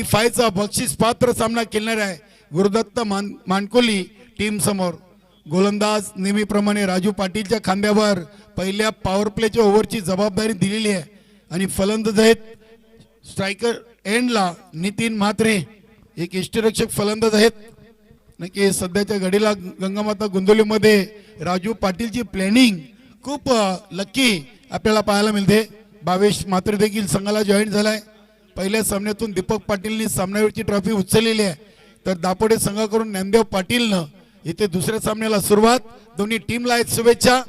फायचा बक्षीस पात्र सामना खेळणार आहे गुरुदत्त मानकोली टीम समोर। गोलंदाज नेहमीप्रमाणे राजू पाटीलच्या खांद्यावर पहिल्या पॉवर प्लेच्या ओव्हरची जबाबदारी दिलेली आहे आणि फलंदाज आहेत स्ट्रायकर एंडला नितीन म्हात्रे, एक यष्टिरक्षक फलंदाज आहेत। नक्की सध्याच्या घडीला गंगामाता गोंदवलीमध्ये राजू पाटीलची प्लॅनिंग खूप लकी आपल्याला पाहायला मिळते। भावेश म्हात्रे देखील संघाला जॉईन झालाय। पहिल्या सामन्यातून दीपक पाटीलनी सामनावीरची ट्रॉफी उचललेली आहे, तर दापोडे संघाकडून ज्ञानदेव पाटीलनं इथे दुसऱ्या सामन्याला सुरुवात। दोन्ही टीमला आहेत शुभेच्छा।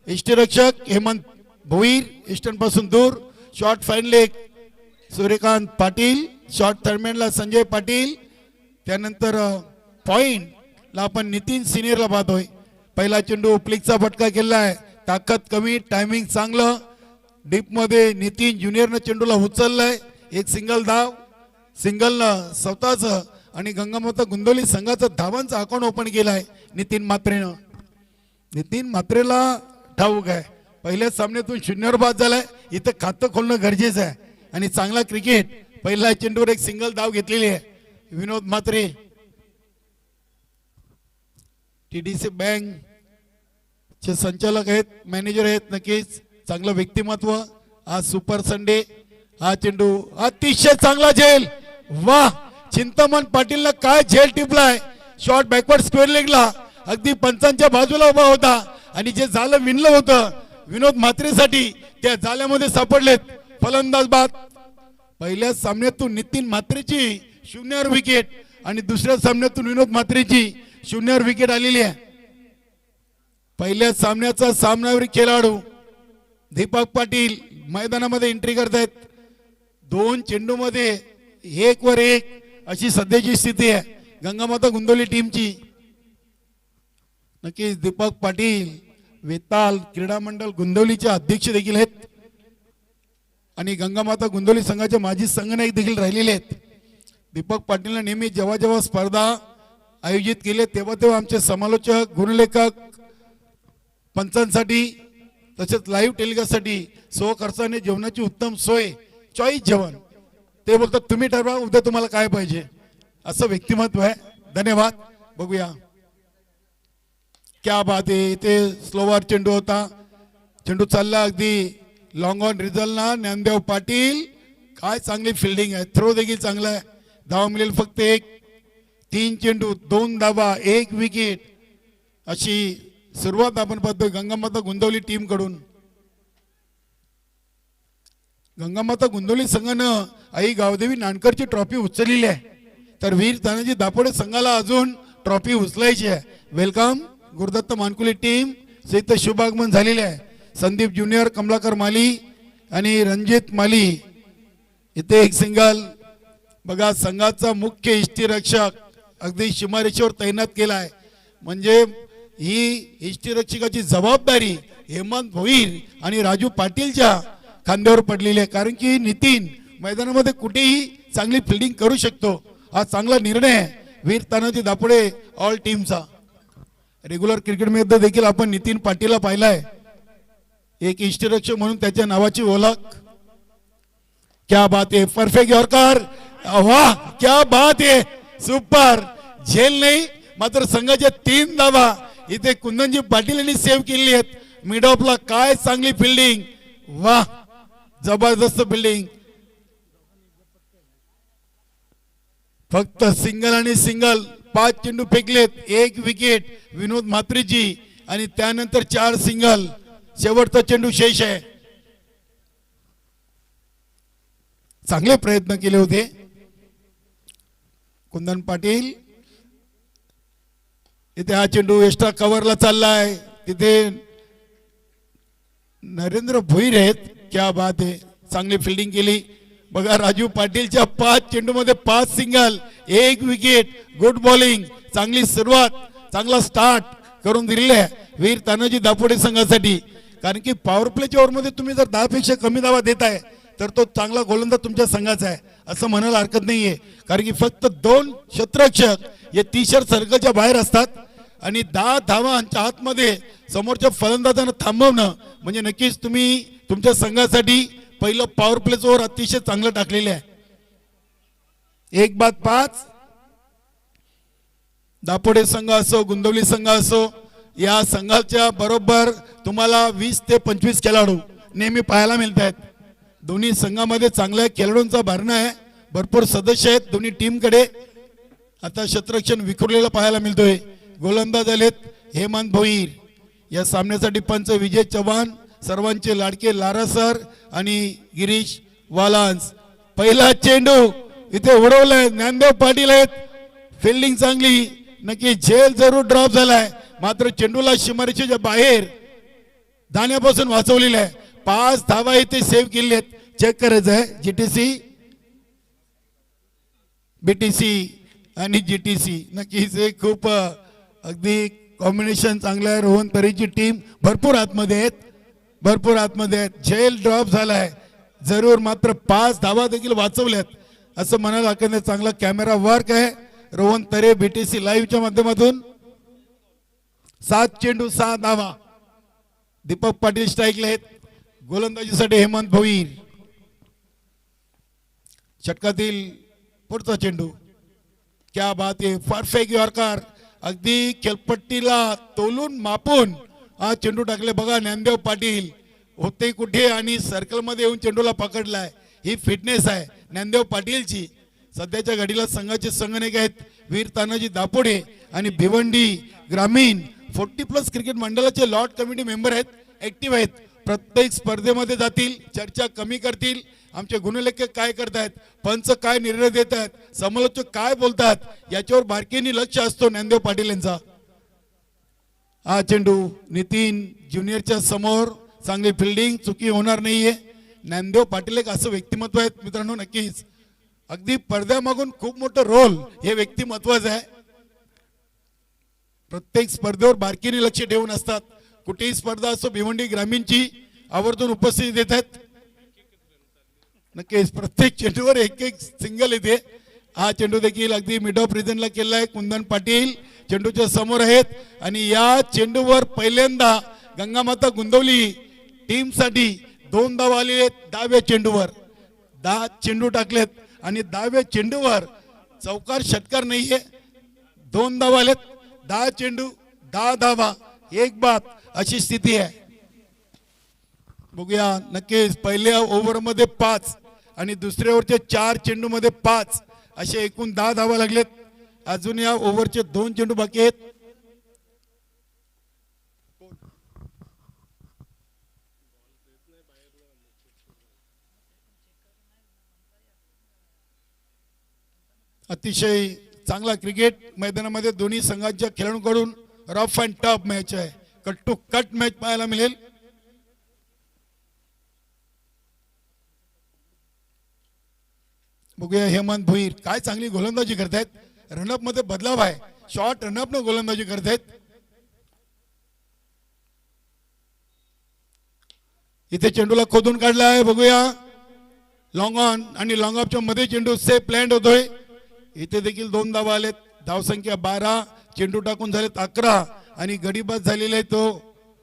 यष्टिरक्षक हेमंत भोईर ईस्टर्न पासून दूर, short fine leg Suryakant Patil, short थर्डमॅनला संजय पाटील, त्यानंतर पॉइंटला आपण नितीन सिनियरला पाहतोय। पहिला चेंडू फ्लिकचा फटका केला आहे, ताकद कमी टायमिंग चांगलं, डीप मध्ये नितीन ज्युनियरनं चेंडूला उचललाय, एक सिंगल धाव, सिंगलनं स्वतःच आणि गंगामाता गोंदवली संघाचा धावांचा अकाउंट ओपन केलाय नितीन म्हात्रेनं। नितीन म्हात्रेला ठाऊक आहे पहिल्या सामन्यातून 0 बाद झालाय, इथं खातं खोलणं गरजेचं आहे आणि चांगला क्रिकेट। पहिला चेंडूवर एक सिंगल धाव घेतलेली आहे विनोद म्हात्रे। टीडीसी बँक चे संचालक आहेत, मॅनेजर आहेत, नक्कीच चांगलं व्यक्तिमत्व। आज सुपर संडे, हा चेंडू अतिशय चांगला झेल, वाह चिंतामण पाटीलला काय झेल टिपलाय, शॉर्ट बॅकवर्ड स्क्वेअर लेगला अगदी पंचांच्या बाजूला उभा होता आणि जे जालं विणलं होतं विनोद म्हात्रेसाठी त्या जाल्यामध्ये सापडलेत फलंदाज बाद। पहिल्या सामन्यातून नितीन म्हात्रेची 0 विकेट आणि दुसऱ्या सामन्यातून विनोद म्हात्रेची 0 विकेट आलेली आहे। पहिल्या सामन्याचा सामनावीर खेळाडू दीपक पाटील मैदानामध्ये एंट्री करतायत। 2 चेंडूमध्ये 1 वर 1 अशी सध्याची स्थिती आहे गंगामाता गोंदवली टीमची। नक्कीच दीपक पाटील वेताल क्रीडा मंडळ गोंदवलीचे अध्यक्ष देखील आहेत आणि गंगामाता गोंदवली संघाचे माजी संघनायक देखील राहिलेले आहेत। दीपक पाटीलने नेहमी जेव्हा जेव्हा स्पर्धा आयोजित केले तेव्हा तेव्हा आमचे समालोचक, गुणलेखक, पंचांसाठी तसेच लाईव्ह टेलिकास्टसाठी स्वखर्चाने जेवणाची उत्तम सोय, चॉईस जेवण, ते बोलतात तुम्ही ठरवा उद्या तुम्हाला काय पाहिजे, असं व्यक्तिमत्व आहे। धन्यवाद। बघूया क्या बात आहे, ते स्लोवर चेंडू होता, चेंडू चालला अगदी लॉंग ऑन रिझल्टला ज्ञानदेव पाटील, काय चांगली फिल्डिंग आहे, थ्रो देखील चांगला आहे, धाव मिळेल फक्त 1। 3 चेंडू 2 धावा 1 विकेट अशी सुरुवात आपण पाहतोय गंगामाता गोंदवली टीम कडून। गंगामाता गोंदवली संघानं आई गावदेवी नानकरची ट्रॉफी उचललेली आहे, तर वीर तानाजी दापोडे संघाला अजून ट्रॉफी उचलायची आहे। वेलकम गुरुदत्त मानकुली टीम इथं शुभागमन झालेले आहे। संदीप ज्युनियर, कमलाकर माली आणि रणजित माली इथे एक सिंगल। बघा संघाचा मुख्य यष्टिरक्षक अगदी सीमारेषेवर तैनात केला आहे, म्हणजे ही यष्टिरक्षकाची जबाबदारी हेमंत भोईर आणि राजू पाटीलच्या खांद्यावर पडलेली आहे, कारण की नितीन मैदानामध्ये कुठेही चांगली फिल्डिंग करू शकतो। हा चांगला निर्णय आहे वीर तानाजी दापोडे ऑल टीमचा। रेग्युलर क्रिकेटमध्ये देखील आपण नितीन पाटीलला पाहिलाय, एक यष्टिरक्षक म्हणून त्याच्या नावाची ओळख। क्या बात है, परफेक्ट यॉर्कर, वाह क्या बात है, सुपर झेल नाही मात्र संघाच्या 3 धावा इथे कुंदनजी पाटील यांनी सेव्ह केली आहेत। मिड ऑफला काय चांगली फिल्डिंग, वाह जबरदस्त फिल्डिंग। फक्त सिंगल आणि सिंगल 5 चेंडू फेकलेत, 1 विकेट विनोद म्हात्रेची आणि त्यानंतर 4 सिंगल, शेवटचा चेंडू शेष आहे। चांगले प्रयत्न केले होते कुंदन पाटील। इथे हा चेंडू एक्स्ट्रा कव्हरला चाललाय, तिथे नरेंद्र भोईर आहेत, क्या बात आहे, चांगली फिल्डिंग केली। बघा राजू पाटीलच्या 5 चेंडूमध्ये 5 सिंगल 1 विकेट, गुड बॉलिंग, चांगली सुरुवात, चांगला स्टार्ट करून दिलेला आहे वीर तानाजी दापोडे संघासाठी। कारण की पॉवर प्लेच्या ओव्हरमध्ये तुम्ही जर 10 पेक्षा कमी धावा देताय तर तो चांगला गोलंदाज तुमच्या संघाचा आहे असं म्हणायला हरकत नाहीये, कारण की फक्त 2 क्षेत्ररक्षक हे 30 सर्कलच्या बाहेर असतात आणि 10 धावांच्या आतमध्ये समोरच्या फलंदाजांना थांबवणं म्हणजे नक्कीच तुम्ही तुमच्या संघासाठी पहिलं पॉवर प्लेचं ओव्हर अतिशय चांगलं टाकलेलं आहे। एक बाद 5. दापोडे संघ असो गुंदवली संघ असो या संघाच्या बरोबर तुम्हाला 20 ते 25 खेळाडू नेहमी पाहायला मिळत आहेत. दोन्ही संघामध्ये चांगल्या खेळाडूंचा भरणा आहे. भरपूर सदस्य आहेत दोन्ही टीमकडे. आता क्षेत्ररक्षण विखुरलेलं पाहायला मिळतोय. गोलंदाज आलेत हेमंत भोईर. या सामन्यासाठी पंच विजय चव्हाण, सर्वांचे लाडके लारा सर आणि गिरीश वालांस. पहिला चेंडू इथे उडवलाय. ज्ञानदेव पाटील आहेत. फिल्डिंग चांगली. नक्की झेल जरूर ड्रॉप झालाय मात्र चेंडूला सीमारेषेच्या बाहेर धाण्यापासून वाचवलेलं आहे. 5 धावा इथे सेव्ह केली आहेत. चेक करायचं आहे जीटीसी बीटीसी आणि जीटीसी. नक्कीच एक खूप अगदी कॉम्बिनेशन चांगलं आहे. रोहन तरीची टीम भरपूर आतमध्ये आहेत. झेल ड्रॉप झालाय जरूर मात्र 5 धावा देखील वाचवल्यात असं म्हणायला हरकत नाही. चांगला कॅमेरा वर्क आहे. रोहन तरे बीटीसी लाईव्हच्या माध्यमातून. 7 चेंडू 6 धावा. दीपक पाटील स्ट्राईकला आहेत. गोलंदाजीसाठी हेमंत भोईर. षटकातील पुढचा चेंडू. क्या बात आहे. Perfect yorker. अगदी खेळपट्टीला तोलून मापून हा चेंडू टाकले बघा. ज्ञानदेव पाटील होते कुठे आणि सर्कल मध्ये येऊन चेंडूला पकडलाय. ही फिटनेस आहे ज्ञानदेव पाटीलची. सध्याच्या घडीला संघाचे संघटक आहेत वीर तानाजी दापोडे आणि भिवंडी ग्रामीण 40+ क्रिकेट मंडळाचे लॉट कमिटी मेंबर आहेत. ऍक्टिव्ह आहेत. प्रत्येक स्पर्धेमध्ये जातील. चर्चा कमी करतील. आमचे गुणलेखक काय करतायत, पंच काय निर्णय देत आहेत, समालोचक काय बोलतात याच्यावर बारकेनी लक्ष असतो ज्ञानदेव पाटील यांचा. हा चेंडू नितीन ज्युनियरच्या समोर. चांगली फिल्डिंग. चुकी होणार नाहीये. ज्ञानदेव पाटील एक असं व्यक्तिमत्व आहेत मित्रांनो. नक्कीच अगदी पडद्यामागून खूप मोठं रोल हे व्यक्तिमत्वाचं आहे. प्रत्येक स्पर्धेवर बारकीने लक्ष ठेवून असतात. कुठेही स्पर्धा असो भिवंडी ग्रामीणची आवर्जून उपस्थिती देत आहेत. नक्कीच प्रत्येक चेंडूवर एक सिंगल येते. हा चेंडू देखील अगदी मिड ऑफ रिजनला केला आहे. कुंदन पाटील चेंडूच्या समोर आहेत आणि या चेंडूवर पहिल्यांदा गंगामाता गुंदवली टीम साठी 2 धावा आलेले आहेत. 10व्या चेंडूवर 10 चेंडू टाकलेत आणि 10व्या चेंडूवर चौकार षटकार नाहीये. 2 धावा आलेत. 10 चेंडू 10 धावा 1 बाद अशी स्थिती आहे. बघूया नक्कीच पहिल्या ओव्हर मध्ये 5 आणि दुसऱ्या ओव्हरच्या 4 चेंडू मध्ये 5 असे एकूण 10 धावा लागलेत. अजून या ओव्हरचे 2 चेंडू बाकी आहेत. अतिशय चांगला क्रिकेट मैदानामध्ये दोन्ही संघांच्या खेळाडूंकडून रफ अँड टफ मॅच आहे. कट टू कट मॅच पाहायला मिळेल. बघूया हेमंत भोईर काय चांगली गोलंदाजी करतायत. रनअप मध्ये बदलाव आहे. शॉर्ट रनअप न गोलंदाजी करतायत. इथे चेंडूला खोदून काढला आहे. बघूया लॉंग ऑन आणि लॉंग ऑफच्या मध्ये चेंडू सेफ लँड होतोय. इथे देखील 2 धावा आलेत. धावसंख्या 12. चेंडू टाकून झालेत 11 आणि गडीबाद झालेला आहे तो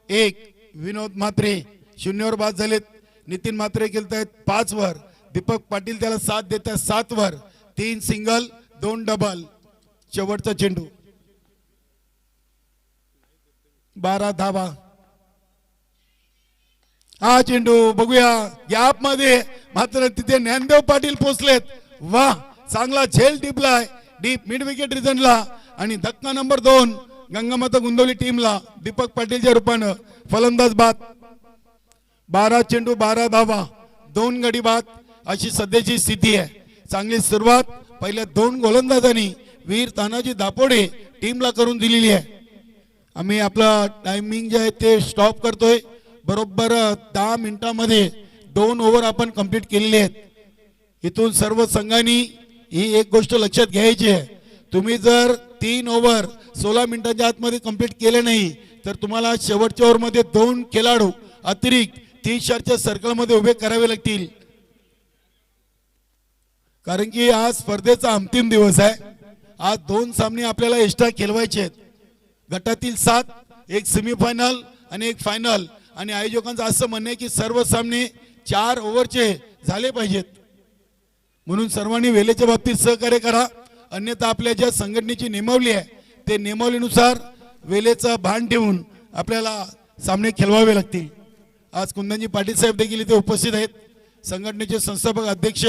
1. विनोद म्हात्रे 0वर बाद झालेत. नितीन म्हात्रे खेळतायत 5 वर. दीपक पाटील त्याला 7 देत आहेत 7 वर. 3 सिंगल 2 डबल. शेवटचा चेंडू 12 धावा. हा चेंडू बघूया गॅप मध्ये मात्र तिथे ज्ञानदेव पाटील पोहोचलेत. वा चांगला झेल टिपलाय डीप मिड विकेट रिजनला आणि धक्का नंबर 2 गंगामाता गुंदवली टीमला दीपक पाटीलच्या रूपानं. फलंदाज बाद. 12 चेंडू 12 धावा 2 गडी बाद अशी सध्याची स्थिती आहे. चांगली सुरुवात पहिल्या 2 गोलंदाजांनी वीर तानाजी दापोडे टीमला करून दिलेली आहे. आम्ही आपला टायमिंग जे आहे ते स्टॉप करतोय. बरोबर 10 मिनिटांमध्ये 2 ओव्हर आपण कंप्लीट केलेले आहेत. इथून सर्व संघांनी ही एक गोष्ट लक्षात घ्यायची आहे. तुम्ही जर 3 ओव्हर 16 मिनिटांच्या आतमध्ये कंप्लीट केले नाही तर तुम्हाला शेवटच्या ओव्हर मध्ये 2 खेळाडू अतिरिक्त 30 च्या सर्कलमध्ये उभे करावे लागतील. कारण की आज स्पर्धेचा अंतिम दिवस आहे. आज 2 सामने आपल्याला एक्स्ट्रा खेळवायचे आहेत. गटातील 7, एक सेमीफायनल आणि एक फायनल. आणि आयोजकांचं असं म्हणणं आहे की सर्व सामने 4 ओव्हरचे झाले पाहिजेत. म्हणून सर्वांनी वेळेच्या बाबतीत सहकार्य करा, अन्यथा आपल्या ज्या संघटनेची नियमावली आहे ते नियमावलीनुसार वेळेचा भान ठेवून आपल्याला सामने खेळवावे लागतील. आज कुंदनजी पाटील साहेब देखील इथे उपस्थित आहेत. संघटनेचे संस्थापक अध्यक्ष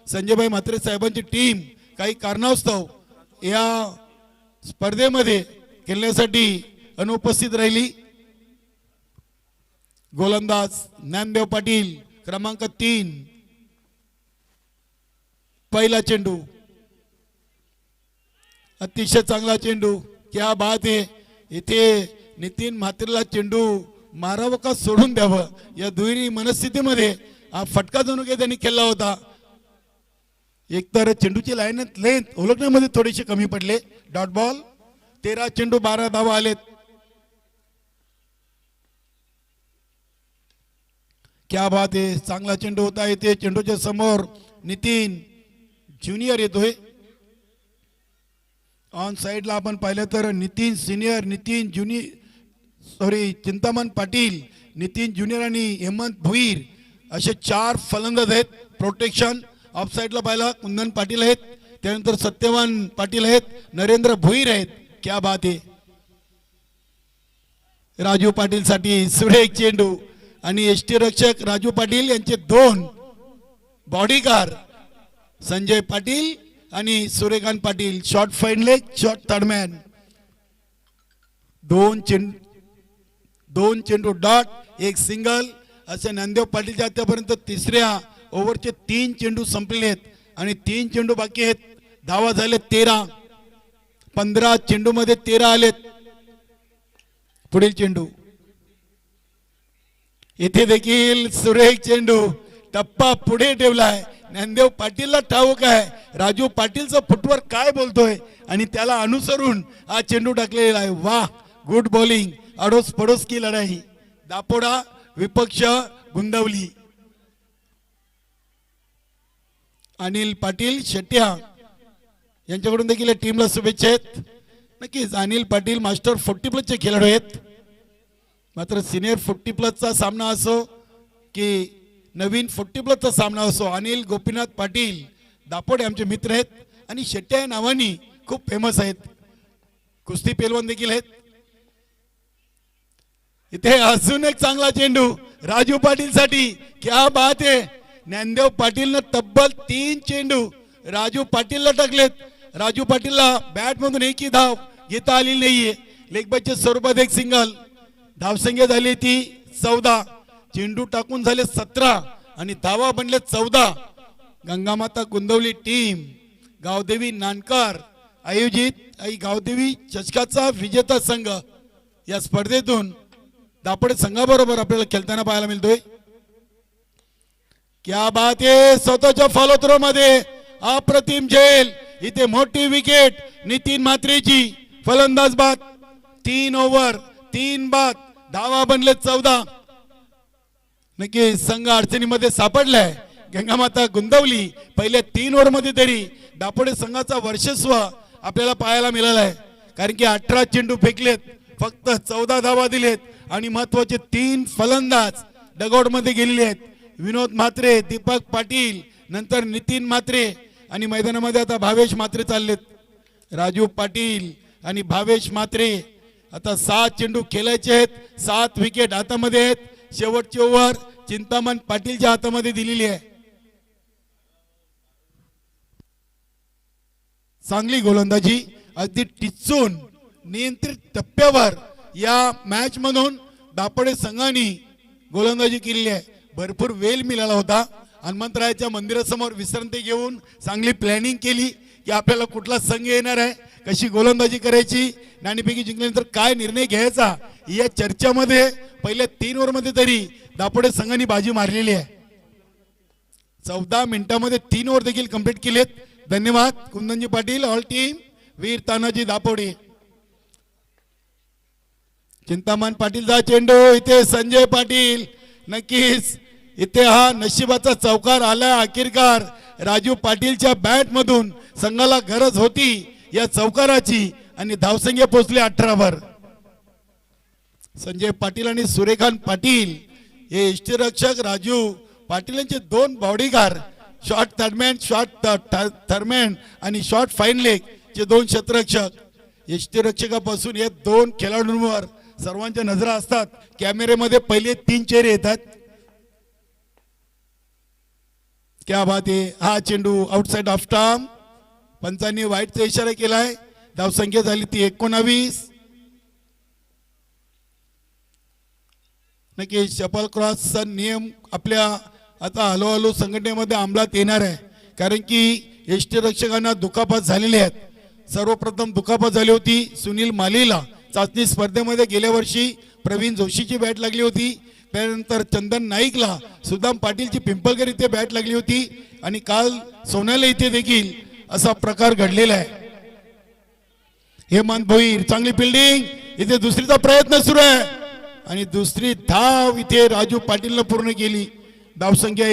संजयभाई म्हात्रे साहेबांची टीम काही कारणास्तव या स्पर्धेमध्ये खेळण्यासाठी अनुपस्थित राहिली. गोलंदाज ज्ञानदेव पाटील क्रमांक 3, पहिला चेंडू, अतिशय चांगला चेंडू, क्या बात आहे. इथे नितीन म्हात्रेला चेंडू मारावं का सोडून द्यावं या दुहेरी मनस्थितीमध्ये हा फटका जणू काही त्यांनी केला होता. एकतर चेंडूची लाईन लेंथ ओळखण्यामध्ये थोडेसे कमी पडले. डॉट बॉल, 13 चेंडू 12 धावा आलेत. क्या बात आहे, चांगला चेंडू होता. येते चेंडूच्या समोर नितीन ज्युनियर येतोय. ऑन साइडला आपण पाहिलं तर नितीन सिनियर, नितीन चिंतामण पाटील, नितीन ज्युनियर आणि हेमंत भुईर असे 4 फलंदाज आहेत. प्रोटेक्शन ऑफ साइडला पाहिला कुंदन पाटील आहेत, त्यानंतर सत्यवान पाटील आहेत, नरेंद्र भुईर आहेत. क्या बात आहे. राजू पाटील साठी सुरेख चेंडू आणि यष्टीरक्षक राजू पाटील यांचे 2 बॉडीगार्ड संजय पाटील आणि Suryakant Patil. Short fine leg, short third man. 2 चेंडू डॉट, 1 सिंगल असे ज्ञानदेव पाटीलच्या आतापर्यंत तिसऱ्या ओव्हरचे 3 चेंडू संपलेले आहेत आणि 3 चेंडू बाकी आहेत. धावा झाले 13. 15 चेंडू मध्ये 13 आलेत. पुढील चेंडू, इथे देखील सुरेख चेंडू, टप्पा पुढे ठेवलाय. ज्ञानदेव पाटीलला ठाऊक आहे राजू पाटीलचा फुटवर्क काय बोलतोय आणि त्याला अनुसरून हा चेंडू टाकलेला आहे. वाह, गुड बॉलिंग. अडोस पडोस की लढाई. दापोडा विपक्ष गुंदवली. अनिल पाटील शेट्या यांच्याकडून देखील टीमला शुभेच्छा आहेत. नक्कीच अनिल पाटील मास्टर 40+ चे खेळाडू आहेत. मात्र सिनियर 40+ सामना असो की नवीन 40+ सामना असो, अनिल गोपीनाथ पाटील दापोडे आमचे मित्र आहेत आणि शेट्या या नावानी खूप फेमस आहेत. कुस्ती पेलवान देखील आहेत. इथे अजून एक चांगला चेंडू राजू पाटील साठी. क्या बात आहे. ज्ञानदेव पाटीलनं तब्बल 3 चेंडू राजू पाटीलला टाकलेत. राजू पाटीलला बॅट मधून एकही धाव घेता आली नाहीये. लेगबाईच्या स्वरूपात 1 सिंगल. धावसंख्या झाली ती 14. चेंडू टाकून झाले 17 आणि धावा बनले 14. गंगामाता गुंदवली टीम गावदेवी नानकर आयोजित गावदेवी चषकाचा विजेता संघ या स्पर्धेतून दापोडे संघाबरोबर आपल्याला खेळताना पाहायला मिळतोय. क्या बात आहे. स्वतःच्या फॉलो थ्रो मध्ये अप्रतिम झेल. इथे मोठी विकेट नितीन म्हात्रेची. फलंदाज बाद. 3 ओव्हर 3 बाद. धावा बनले 14. नक्की संघ अडचणीमध्ये सापडलाय. गंगामाता गुंदवली पहिल्या 3 ओव्हर मध्ये तरी दापोडे संघाचा वर्चस्व आपल्याला पाहायला मिळालाय. कारण की 18 चेंडू फेकलेत, फक्त 14 धावा दिलेत आणि महत्वाचे 3 फलंदाज डगआउट मध्ये गेलेले आहेत. विनोद म्हात्रे, दीपक पाटील, नंतर नितीन म्हात्रे आणि मैदानामध्ये आता भावेश म्हात्रे चाललेत. राजू पाटील आणि भावेश म्हात्रे. आता 7 चेंडू खेळायचे आहेत. 7 विकेट हातामध्ये आहेत. शेवटची ओव्हर चिंतामण पाटीलच्या हातामध्ये दिलेली आहे. चांगली गोलंदाजी, अगदी टिचून नियंत्रित टप्प्यावर या मॅच मधून दापोडे संघाने गोलंदाजी केलेली आहे. भरपूर वेळ मिळाला होता. हनुमंतरायाच्या मंदिरासमोर विश्रांती घेऊन चांगली प्लॅनिंग केली की आपल्याला कुठला संघ येणार आहे, कशी गोलंदाजी करायची, नाणेफेकी जिंकल्यानंतर काय निर्णय घ्यायचा, या चर्चामध्ये पहिल्या 3 ओव्हर मध्ये तरी दापोडे संघाने बाजी मारलेली आहे. 14 मिनिटांमध्ये 3 ओव्हर देखील कंप्लीट केलेत. धन्यवाद कुंदनजी पाटील, ऑल टीम, वीर तानाजी दापोडे. चिंतामण पाटीलचा चेंडू. इथे संजय पाटील. नक्कीच इथे हा नशिबाचा चौकार आला अखेरकार. राजू पाटीलच्या बॅट मधून संघाला गरज होती या चौकाराची आणि धावसंख्या पोहोचली 18 वर. संजय पाटील आणि सूर्यकांत पाटील हे इष्टरक्षक राजू पाटील यांचे 2 बॉडीगार्ड शॉर्ट थर्मॅन, शॉर्ट थर्मॅन आणि शॉर्ट फाईन लेग चे दोन क्षेत्ररक्षक. यष्टीरक्षकापासून या दोन खेळाडूंवर सर्वांच्या नजरा असतात. कॅमेरेमध्ये पहिले 3 चेहरे येतात. क्या बात आहे. हा चेंडू आउटसाइड ऑफ स्टंप. पंचांनी वाईटचा इशारा केलाय. धावसंख्या झाली ती 19. नक्की शपल क्रॉसचा नियम आपल्या आता हळूहळू संघटनेमध्ये अंमलात येणार आहे. कारण की यष्टीरक्षकांना दुखापत झालेली आहेत. सर्वप्रथम दुखापत झाली होती सुनील मालीला चाचणी स्पर्धेमध्ये. गेल्या वर्षी प्रवीण जोशीची बॅट लागली होती. त्यानंतर चंदन नाईकला सुदाम पाटीलची पिंपळकर इथे बॅट लागली होती. आणि काल सोनाले इथे देखील असा प्रकार घडलेला आहे. हेमंत भोईर चांगली फिल्डिंग. इथे दुसरीचा प्रयत्न सुरू आहे आणि दुसरी धाव इथे राजू पाटीलने पूर्ण केली. धावसंख्या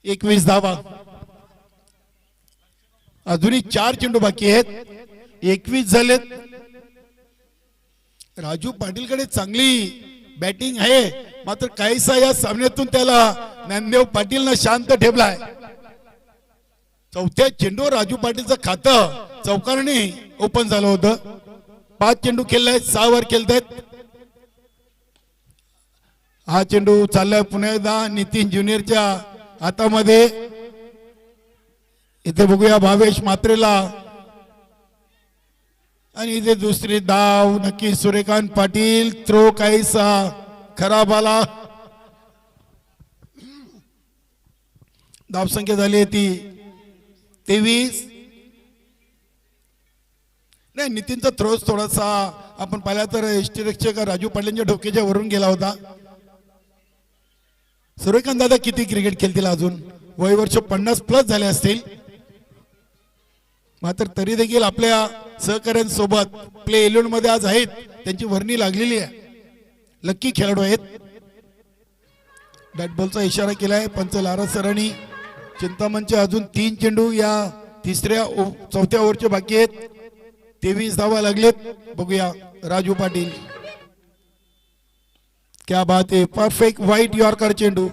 21 धावा. अजूनही 4 चेंडू बाकी आहेत. 21 झालेत. राजू पाटीलकडे चांगली बॅटिंग आहे. मात्र काहीसा या सामन्यातून त्याला ज्ञानदेव पाटीलनं शांत ठेवलाय. चौथ्या चेंडूवर राजू पाटीलचं खातं चौकारने ओपन झालं होतं. 5 चेंडू खेळलाय, 6 वर खेळतायत. हा चेंडू चाललाय पुन्हा एकदा नितीन ज्युनियरच्या हातामध्ये. इथे बघूया भावेश मात्रेला आणि इथे दुसरी धाव. नक्की सूर्यकांत पाटील. थ्रो काहीसा खराब आला. धावसंख्या झाली ती 23. नाही, नितीनचा थ्रोच थोडासा आपण पाहिला तर यष्टीरक्षक राजू पाटलांच्या डोक्याच्या वरून गेला होता. सूर्यकांत दादा किती क्रिकेट खेळतील अजून? वय वर्ष 50+ झाले असतील. मात्र तरी देखील आपल्या सहकाऱ्यांसोबत प्ले 11 मध्ये आज आहेत. त्यांची वर्णी लागलेली आहे. लक्की खेळाडू आहेत. बॅटबॉलचा इशारा केलाय पंच लारा सरांनी. चिंतामणचे अजून 3 चेंडू या चौथ्या ओव्हरचे बाकी आहेत. 23 धावा लागलेत. बघूया राजू पाटील. क्या बात आहे. परफेक्ट व्हाईट यॉर्कर चेंडू.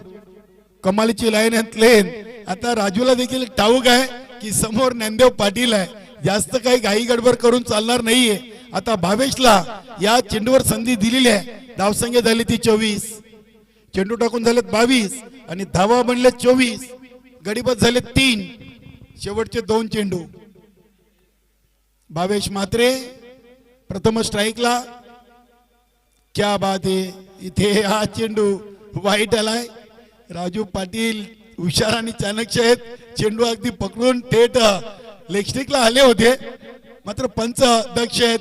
कमालीची लाईन अँड लेन. आता राजूला देखील ठाऊक आहे की समोर ज्ञानदेव पाटील आहे. जास्त काही घाई गडबड करून चालणार नाहीये. आता भावेशला या चेंडूवर संधी दिलेली आहे. धावसंख्या झाली ती 24. चेंडू टाकून झालेत 22 आणि धावा बनले 24. गडीबत झाले 3. शेवटचे 2 चेंडू. भावेश मात्रे प्रथम स्ट्राईकला. क्या बात आहे. इथे हा चेंडू वाईट आलाय. राजू पाटील हुशार आणि चाणक्य आहेत. चेंडू अगदी पकडून थेट लेगस्टिकला आले होते. मात्र पंच दक्ष आहेत.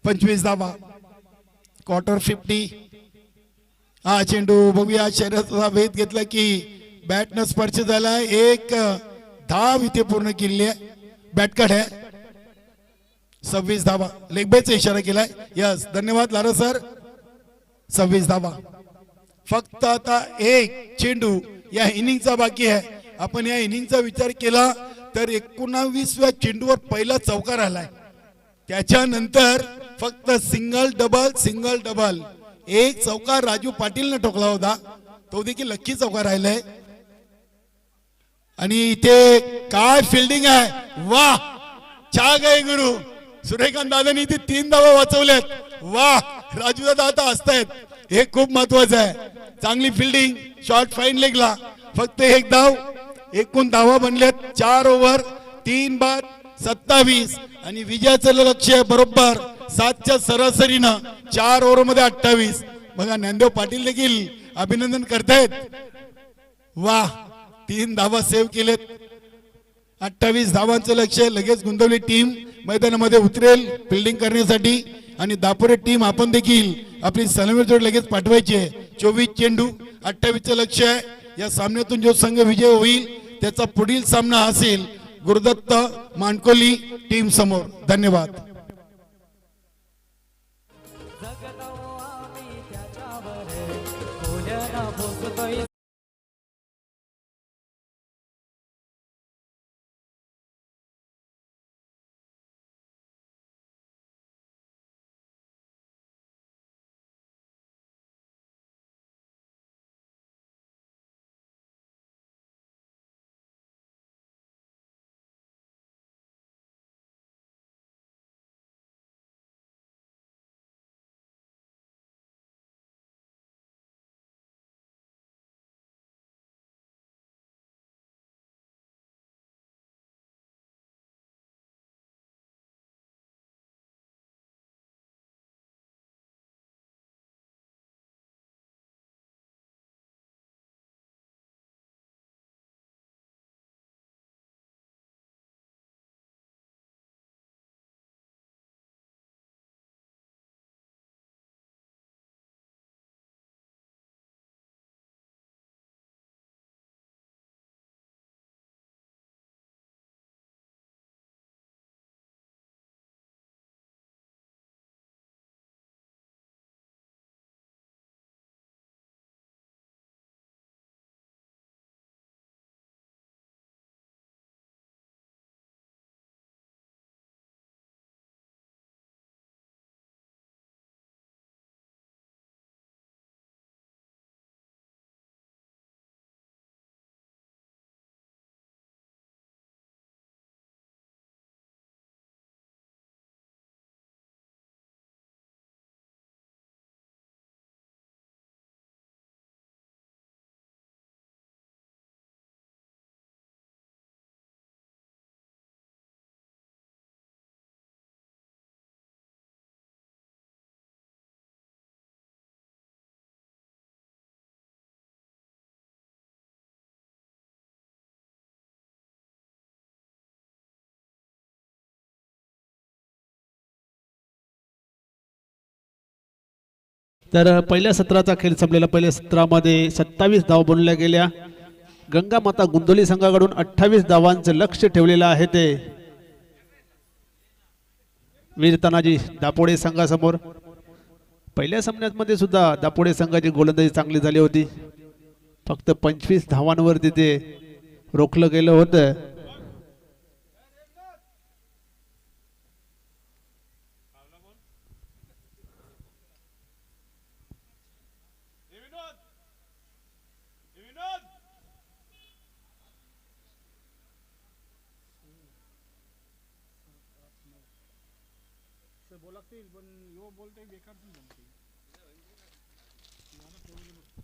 25 धावा. क्वार्टर 50. हा चेंडू बघूया शरीराचा वेध घेतला की बॅटनं स्पर्श झाला. 1 धाव इथे पूर्ण केली आहे. बॅटकट आहे. 26 धावा. लेगबायचा इशारा केलाय. यस, धन्यवाद लारा सर. 26 धावा. फक्त आता 1 चेंडू या इनिंगचा बाकी आहे. आपण या इनिंगचा विचार केला तर 19व्या चेंडूवर पहिला चौकार आलाय. त्याच्यानंतर फक्त सिंगल डबल 1 चौकार राजू पाटीलने ठोकला होता. तो देखील लक्की चौकार राहिलाय. आणि इथे काय फिल्डिंग आहे. वाह, छा गए गुरु. सूर्यकांत दादांनी इथे 3 धावा वाचवल्यात. वाह, राजू दादा आता हसतायत. हे खूप महत्वाचं आहे. चांगली फिल्डिंग. शॉर्ट फाईन लेगला फक्त 1 धाव. एकूण धावा बनल्यात 4 ओव्हर 3 बाद 27. आणि विजयाचं लक्ष्य बरोबर 7च्या सरासरीनं 4 ओव्हर मध्ये 28. बघा ज्ञानदेव पाटील देखील अभिनंदन करतायत. वाह, 3 धावा सेव्ह केलेत. 28 धावांचं लक्ष्य. लगेच गुंतवली टीम मैदानामध्ये उतरेल फिल्डिंग करण्यासाठी. आणि दापोरे टीम आपण देखील आपली सलामी जोड लगेच पाठवायची आहे. 24 चेंडू 28चं लक्ष्य आहे. या सामन्यातून जो संघ विजय होईल त्याचा पुढील सामना असेल गुरुदत्त मानकोली टीम समोर. धन्यवाद. तर पहिल्या सत्राचा खेळ संपलेला. पहिल्या सत्रामध्ये 27 धावा बनवल्या गेल्या. गंगा माता गुंदोली संघाकडून 28 धावांचे लक्ष ठेवलेलं आहे ते वीर तानाजी दापोडे संघासमोर. पहिल्या सामन्यामध्ये सुद्धा दापोडे संघाची गोलंदाजी चांगली झाली होती. फक्त 25 धावांवर तिथे रोखलं गेलं होतं.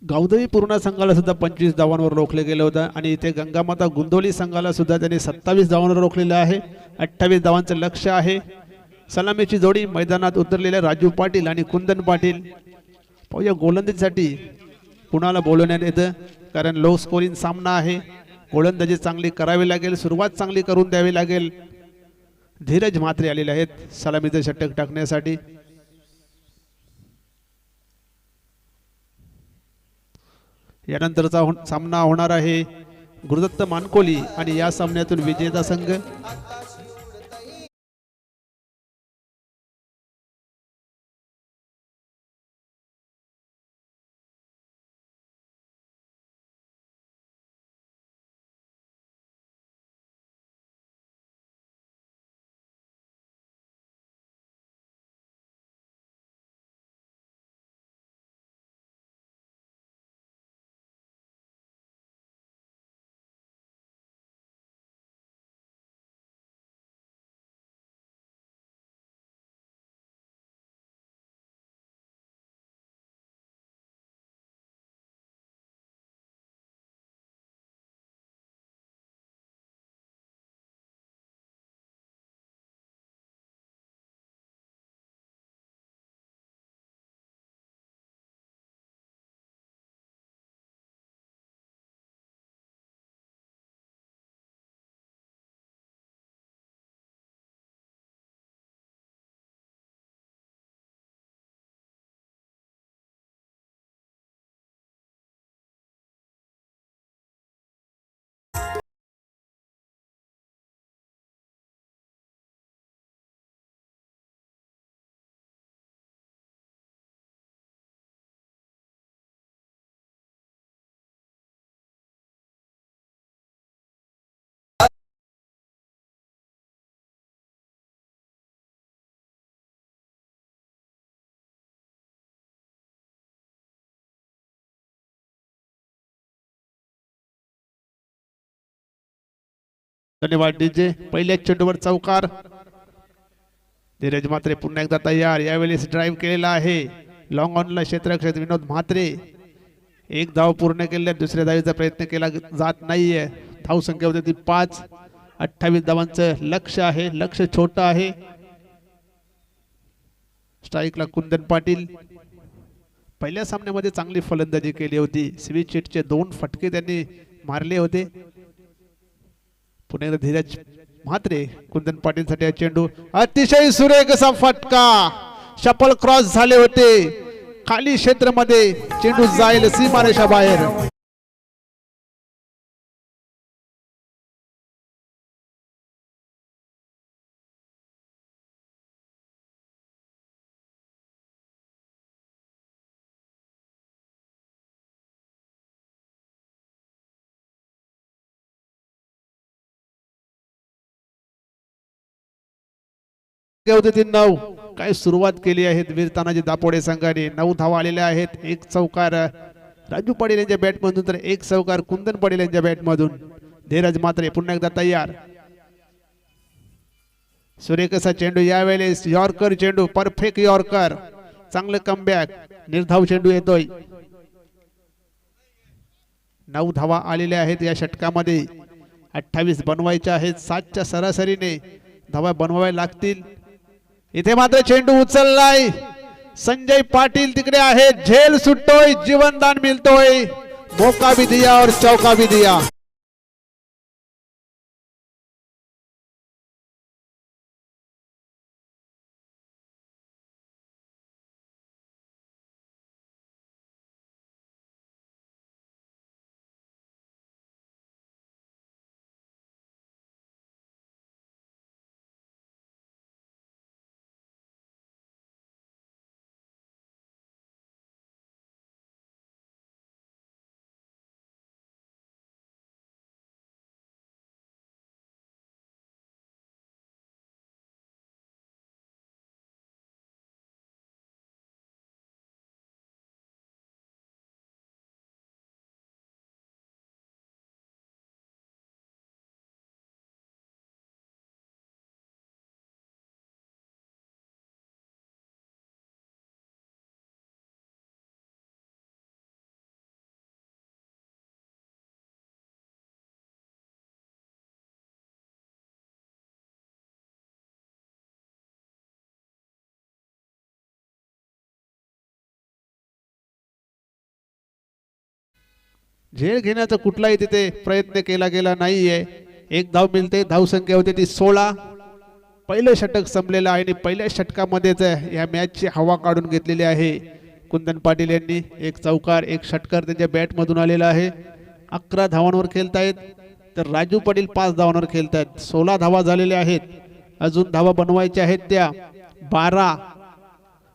गावदेवी पूर्णा संघाला सुद्धा 25 धावांवर रोखले गेलं होतं आणि इथे गंगामाता गुंदोली संघाला सुद्धा त्यांनी 27 धावांवर रोखलेलं आहे. 28 धावांचं लक्ष आहे. सलामीची जोडी मैदानात उतरलेल्या राजू पाटील आणि कुंदन पाटील. पाहूया गोलंदाजीसाठी कुणाला बोलवण्यात येतं, कारण लो स्कोरिंग सामना आहे. गोलंदाजी चांगली करावी लागेल, सुरुवात चांगली करून द्यावी लागेल. धीरज म्हात्रे आलेले आहेत सलामीचं षटक टाकण्यासाठी. यानंतरचा सामना होणार आहे गुरुदत्त मानकोली आणि या सामन्यातून विजेता संघ. धन्यवाद डीजे. पहिल्या चेंडूवर चौकार. धीरज म्हात्रे पुन्हा एकदा तयार. यावेळेस ड्राईव्ह केलेला आहे. लॉंग ऑनला क्षेत्ररक्षक विनोद म्हात्रे. एक धाव पूर्ण केल्या, दुसऱ्या धावेचा प्रयत्न केला जात नाहीये. धाव संख्या होती 5. 28 धावांचं लक्ष आहे. लक्ष छोटं आहे. स्ट्राईकला कुंदन पाटील. पहिल्या सामन्यामध्ये चांगली फलंदाजी केली होती. स्विच हिटचे 2 फटके त्यांनी मारले होते. पुन्हा एकदा धीरज म्हात्रे. कुंदन पाटील साठी चेंडू अतिशय सुरेख असा फटका. शपल क्रॉस झाले होते. खाली क्षेत्रामध्ये चेंडू जाईल सीमारेषा बाहेर. होते 9. काय सुरुवात केली आहे वीर तानाजी दापोडे संघाने. 9 धावा आलेल्या आहेत. एक चौकार राजू पाटील यांच्या बॅट मधून, तर एक चौकार कुंदन पाटील यांच्या बॅट मधून. धीरज म्हात्रे पुन्हा एकदा तयार. सुरेख असा चेंडू. यावेळेस यॉर्कर चेंडू. Perfect yorker. चांगलं कमबॅक. निर्धाव चेंडू येतोय. 9 धावा आलेल्या आहेत या षटकामध्ये. 28 बनवायच्या आहेत. 7च्या सरासरीने धावा बनवाव्या लागतील. इथे मात्र चेंडू उचललाय. संजय पाटील तिकडे आहेत. झेल सुटतोय, जीवनदान मिळतोय. मौका भी दिया और चौका भी दिया. झेल घेण्याचा कुठलाही तिथे प्रयत्न केला गेला नाहीये. एक धाव मिळते. धावसंख्या होती ती 16. पहिलं षटक संपलेलं आहे आणि पहिल्या षटकामध्येच या मॅचची हवा काढून घेतलेली आहे कुंदन पाटील यांनी. एक चौकार एक षटकार त्यांच्या बॅट मधून आलेला आहे. 11 धावांवर खेळतायत तर राजू पाटील 5 धावांवर खेळतायत. 16 धावा झालेल्या आहेत. अजून धावा बनवायच्या आहेत त्या 12.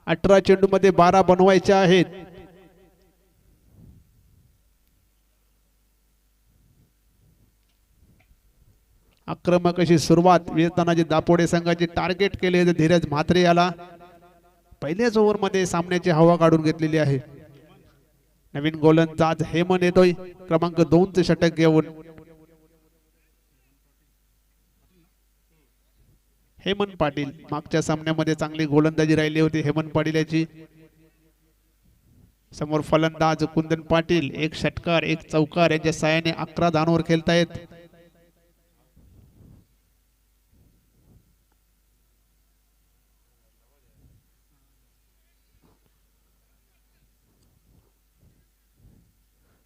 18 चेंडू मध्ये 12 बनवायच्या आहेत. आक्रमक अशी सुरुवात वीरतानाजी दापोडे संघाचे टार्गेट केले धीरज म्हात्रे याला. पहिल्याच ओव्हर मध्ये सामन्याची हवा काढून घेतलेली आहे. नवीन गोलंदाज हेमन येतोय क्रमांक 2 चे षटक घेऊन. हेमन पाटील मागच्या सामन्यामध्ये चांगली गोलंदाजी राहिली होती हेमन पाटील याची. समोर फलंदाज कुंदन पाटील. एक षटकार एक चौकार यांच्या साहाय्याने 11 धावांवर खेळतायत.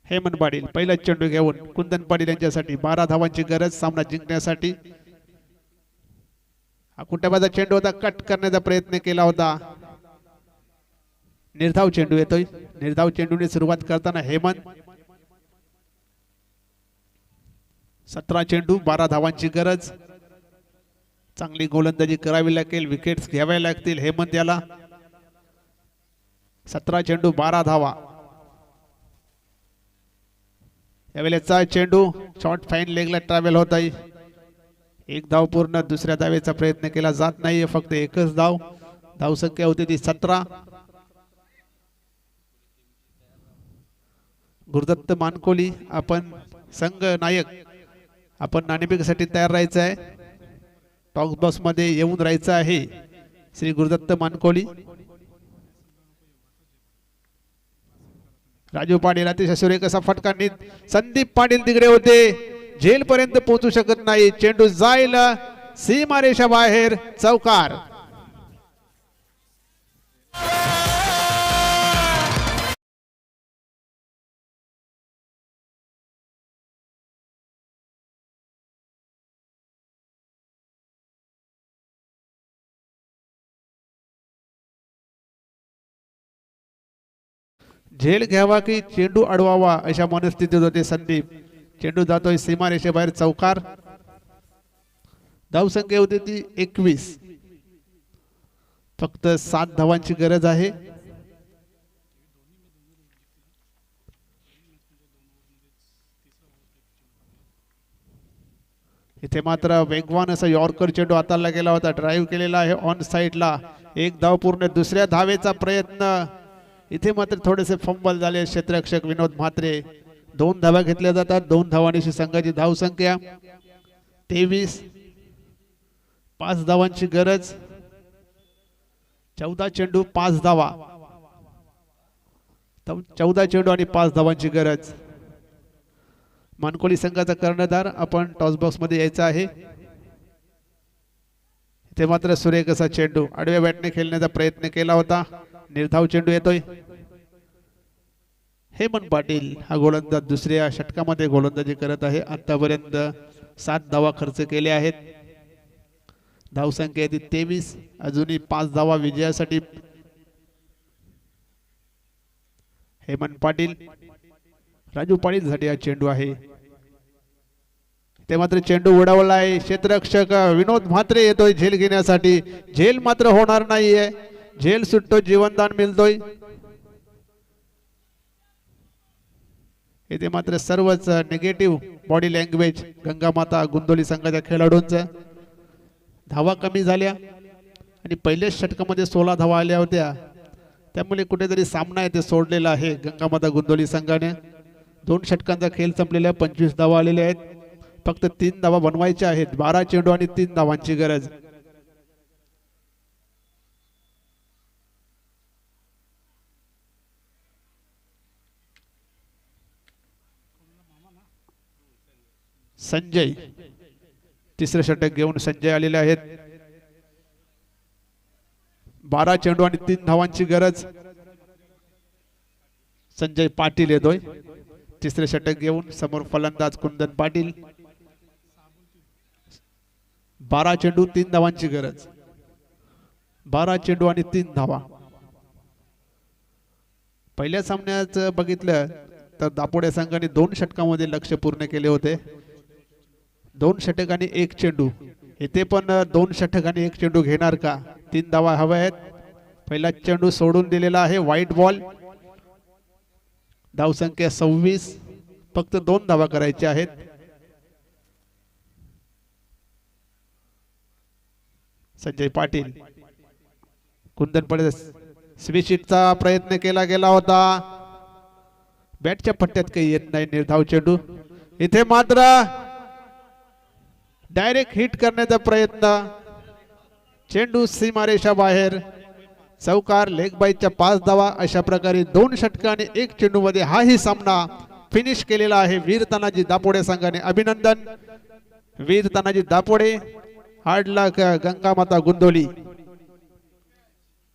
हेमन पाटील पहिला चेंडू घेऊन कुंदन पाटील यांच्यासाठी 12 धावांची गरज सामना जिंकण्यासाठी. हा कुटुंबाचा चेंडू होता. कट करण्याचा प्रयत्न केला होता. निर्धाव चेंडू येतोय. निर्धाव चेंडूने सुरुवात करताना हेमन. 17 चेंडू 12 धावांची गरज. चांगली गोलंदाजी करावी लागेल. विकेट्स घ्याव्या लागतील हेमंत याला. 17 चेंडू 12 धावा. यावेळेचा चेंडू शॉर्ट फाईन लेगला ट्रॅव्हल होत आहे. एक धाव पूर्ण. दुसऱ्या धावेचा प्रयत्न केला जात नाहीये. फक्त एकच धाव. धावसंख्या होती ती 17. गुरुदत्त मानकोली आपण संघ नायक आपण नाणेफेकीसाठी तयार राहायचं आहे. टॉक्स बॉक्स मध्ये येऊन राहायचं आहे. श्री गुरुदत्त मानकोली. राजू पाटील अतिशय सुरेख असा फटका नीट. संदीप पाटील तिकडे होते. झेल पर्यंत पोहोचू शकत नाही. चेंडू जाईल सीमारेषा बाहेर. चौकार. झेल घ्यावा की चेंडू अडवावा अशा मनस्थितीत होते संदीप. चेंडू जातोय सीमारेषेबाहेर. चौकार. धावसंख्या होती ती 21. फक्त 7 धावांची गरज आहे. इथे मात्र वेगवान असा यॉर्कर चेंडू हाताळला गेला होता. ड्राईव्ह केलेला आहे ऑन साइडला. एक धाव पूर्ण. दुसऱ्या धावेचा प्रयत्न. इथे मात्र थोडेसे फंबल झाले. क्षेत्ररक्षक विनोद म्हात्रे. 2 धावा घेतल्या जातात. 2 धावांची संघाची धावसंख्या 23. 5 धावांची गरज. 14 चेंडू 5 धावा. 14 चेंडू आणि 5 धावांची गरज. मानकोली संघाचा कर्णधार आपण टॉस बॉक्स मध्ये यायचा आहे. इथे मात्र सुरेख असा चेंडू आडव्या बॅटने खेळण्याचा प्रयत्न केला होता. निर्धाव चेंडू येतोय. हेमंत पाटील हा गोलंदाज दुसऱ्या षटकामध्ये गोलंदाजी करत आहे. आतापर्यंत 7 धावा खर्च केले आहेत. धावसंख्या 23. अजूनही 5 धावा विजयासाठी. हेमंत पाटील. राजू पाटील साठी हा चेंडू आहे. ते मात्र चेंडू उडवला आहे. क्षेत्ररक्षक विनोद म्हात्रे येतोय झेल घेण्यासाठी. झेल मात्र होणार नाहीये. झेल सुटतो. जीवनदान मिळतोय. इथे मात्र सर्वच निगेटिव्ह बॉडी लँग्वेज गंगामाता गुंदोली संघाच्या खेळाडूंचा. धावा कमी झाल्या आणि पहिल्याच षटकामध्ये 16 धावा आल्या होत्या. त्यामुळे कुठेतरी सामना आहे ते सोडलेला आहे गंगामाता गुंदोली संघाने. 2 षटकांचा खेळ संपलेला. 25 धावा आलेल्या आहेत. फक्त 3 धावा बनवायच्या आहेत. 12 चेंडू आणि 3 धावांची गरज. संजय तिसरे षटक घेऊन संजय आलेले आहेत. 12 चेंडू आणि 3 धावांची गरज. संजय पाटील येतोय. तिसरे षटक घेऊन समोर फलंदाज कुंदन पाटील. 12 चेंडू 3 धावांची गरज. 12 चेंडू आणि 3 धावा. पहिल्या सामन्यात बघितलं तर दापोडे संघाने 2 षटकांमध्ये लक्ष पूर्ण केले होते. 2 षटक आणि 1 चेंडू. इथे पण 2 षटक आणि 1 चेंडू घेणार का? 3 धावा हव्या आहेत. पहिला चेंडू सोडून दिलेला आहे, व्हाईट बॉल. धावसंख्या 26. फक्त 2 धावा करायच्या आहेत. संजय पाटील. कुंदन पडे स्विचिटचा प्रयत्न केला गेला होता. बॅटच्या पट्ट्यात काही येत नाही. निर्धाव चेंडू. इथे मात्र डायरेक्ट हिट करण्याचा प्रयत्न. चेंडू सीमारेषा बाहेर. चौकार. लेग बाईच्या 5 धावा. अशा प्रकारे 2 षटक आणि 1 चेंडू मध्ये हाही सामना फिनिश केलेला आहे. वीर तानाजी दापोडे संघाने अभिनंदन. वीर तानाजी दापोडे, हार्ड लक गंगामाता गुंदोली.